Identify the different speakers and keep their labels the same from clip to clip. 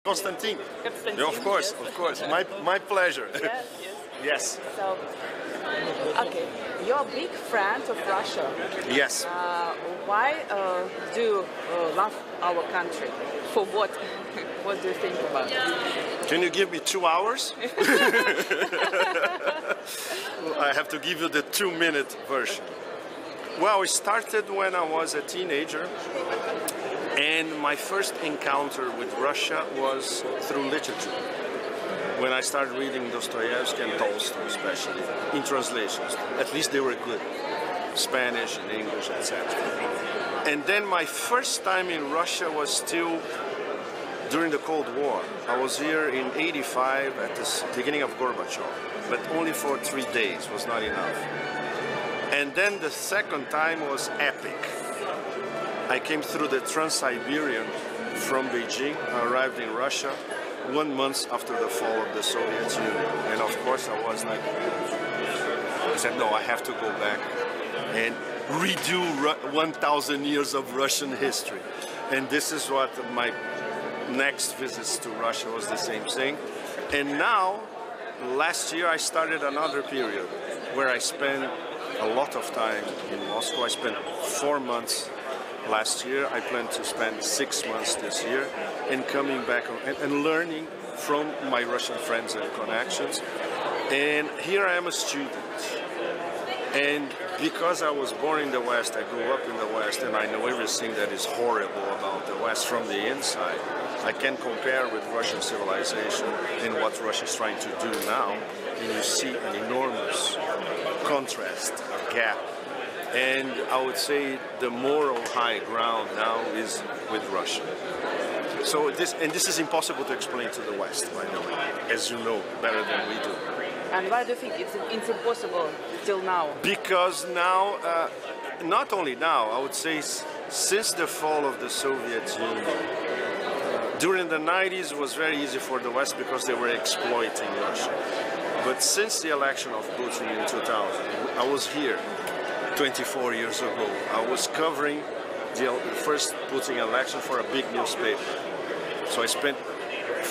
Speaker 1: Constantine.
Speaker 2: Constantine.
Speaker 1: Yeah, of course,
Speaker 2: Yes.
Speaker 1: of course. My pleasure.
Speaker 2: Yes,
Speaker 1: Yes.
Speaker 2: So, okay, you're a big fan of Russia.
Speaker 1: Yes.
Speaker 2: Why do you love our country? For what? What do you think about it?
Speaker 1: Can you give me 2 hours? I have to give you the 2-minute version. Well, it started when I was a teenager, and my first encounter with Russia was through literature. When I started reading Dostoevsky and Tolstoy, especially, in translations. At least they were good. Spanish and English, etc. And then my first time in Russia was still during the Cold War. I was here in '85 at the beginning of Gorbachev, but only for 3 days, was not enough. And then the second time was epic. I came through the Trans-Siberian from Beijing. I arrived in Russia 1 month after the fall of the Soviet Union. And of course I was like, I said, no, I have to go back and redo 1,000 years of Russian history. And this is what my next visits to Russia was the same thing. And now, last year I started another period where I spent a lot of time in Moscow. I spent 4 months last year. I plan to spend 6 months this year, and coming back and learning from my Russian friends and connections. And here I am a student. And because I was born in the West, I grew up in the West, and I know everything that is horrible about the West from the inside. I can compare with Russian civilization and what Russia is trying to do now, and you see an enormous contrast, a gap. And I would say the moral high ground now is with Russia. So this is impossible to explain to the West, by the way, as you know better than we do.
Speaker 2: And why do you think it's impossible till now?
Speaker 1: Because now, not only now, I would say since the fall of the Soviet Union, during the 90s it was very easy for the West because they were exploiting Russia. But since the election of Putin in 2000, I was here 24 years ago. I was covering the first Putin election for a big newspaper. So I spent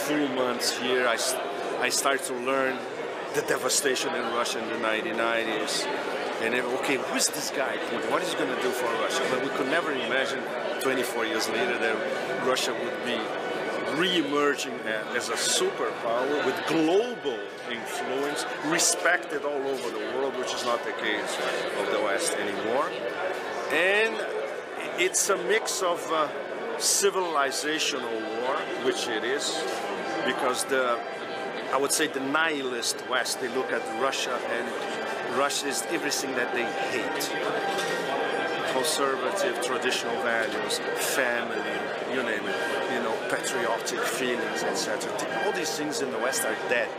Speaker 1: full months here. I started to learn the devastation in Russia in the 1990s. And then, okay, who's this guy? What is he going to do for Russia? But we could never imagine 24 years later that Russia would be re-emerging as a superpower with global influence, respected all over the world, which is not the case of the West anymore. And it's a mix of civilizational war, which it is, because I would say the nihilist West, they look at Russia, and Russia is everything that they hate. Conservative, traditional values, family, you name it, patriotic feelings, etc. All these things in the West are dead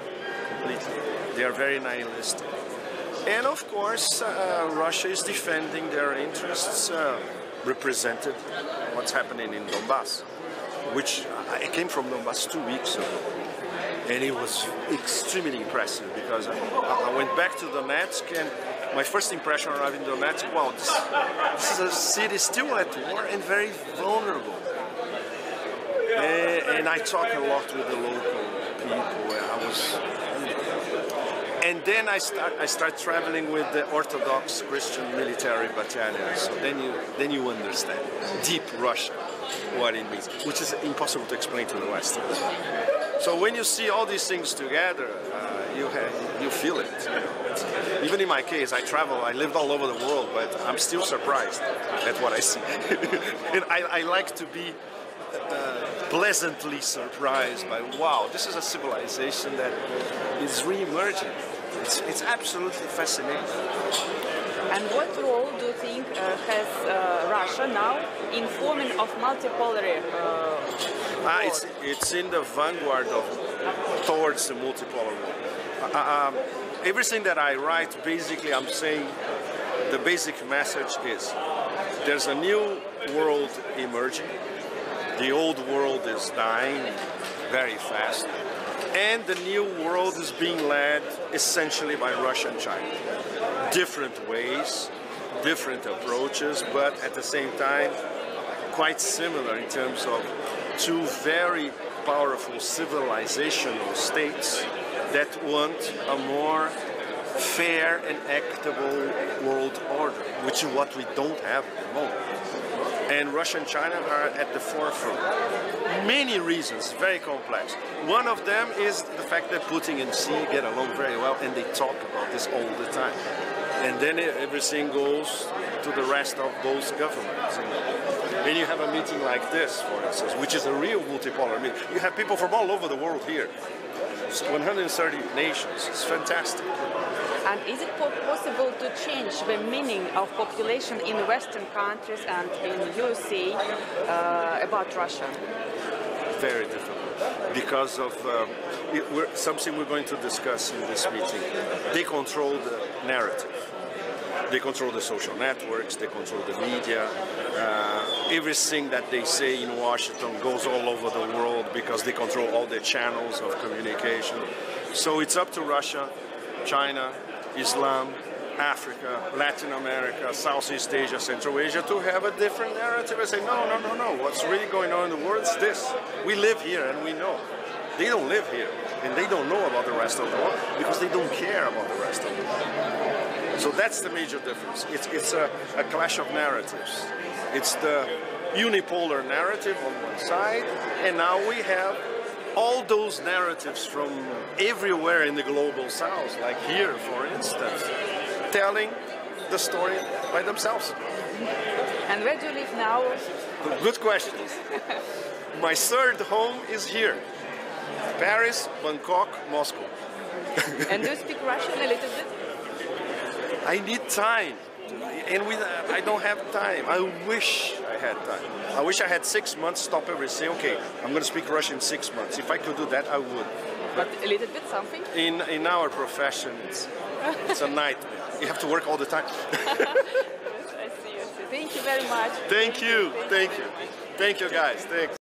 Speaker 1: completely. They are very nihilistic. And of course, Russia is defending their interests, represented what's happening in Donbass, which I came from Donbass 2 weeks ago. And it was extremely impressive because I went back to Donetsk, and my first impression arriving in Donetsk, wow, this is a city still at war and very vulnerable. And I talk a lot with the local people. And then I start traveling with the Orthodox Christian military battalion. So then you understand deep Russia, what it means, which is impossible to explain to the Westerners. So when you see all these things together, you feel it. Even in my case, I lived all over the world, but I'm still surprised at what I see. And I like to be pleasantly surprised by, wow, this is a civilization that is re-emerging. It's absolutely fascinating.
Speaker 2: And what role do you think has Russia now in forming of multipolary world?
Speaker 1: It's in the vanguard towards the multipolar world. Everything that I write, basically, I'm saying the basic message is there's a new world emerging. The old world is dying very fast. And the new world is being led essentially by Russia and China. Different ways, different approaches, but at the same time, quite similar in terms of two very powerful civilizational states that want a more fair and equitable world order, which is what we don't have at the moment. And Russia and China are at the forefront. Many reasons, very complex. One of them is the fact that Putin and Xi get along very well, and they talk about this all the time. And then everything goes to the rest of those governments. Then you have a meeting like this, for instance, which is a real multipolar meeting. You have people from all over the world here. It's 130 nations. It's fantastic.
Speaker 2: And is it possible to change the meaning of population in Western countries and in USA about Russia?
Speaker 1: Very difficult, because of something we're going to discuss in this meeting. They control the narrative. They control the social networks, they control the media. Everything that they say in Washington goes all over the world because they control all the channels of communication. So it's up to Russia, China, Islam, Africa, Latin America, Southeast Asia, Central Asia to have a different narrative and say, no, what's really going on in the world is this. We live here and we know. They don't live here and they don't know about the rest of the world because they don't care about the rest of the world. So that's the major difference. It's a clash of narratives. It's the unipolar narrative on one side, and now we have all those narratives from everywhere in the global south, like here, for instance, telling the story by themselves.
Speaker 2: And where do you live now?
Speaker 1: Good question. My third home is here. Paris, Bangkok, Moscow.
Speaker 2: And do you speak Russian a little bit?
Speaker 1: I need time. And I don't have time. I wish I had time. I wish I had 6 months, stop everything, okay, I'm going to speak Russian in 6 months. If I could do that, I would.
Speaker 2: But a little bit something?
Speaker 1: In our profession, it's a nightmare. You have to work all the time.
Speaker 2: I see. Thank you very much.
Speaker 1: Thank you, guys. Thanks.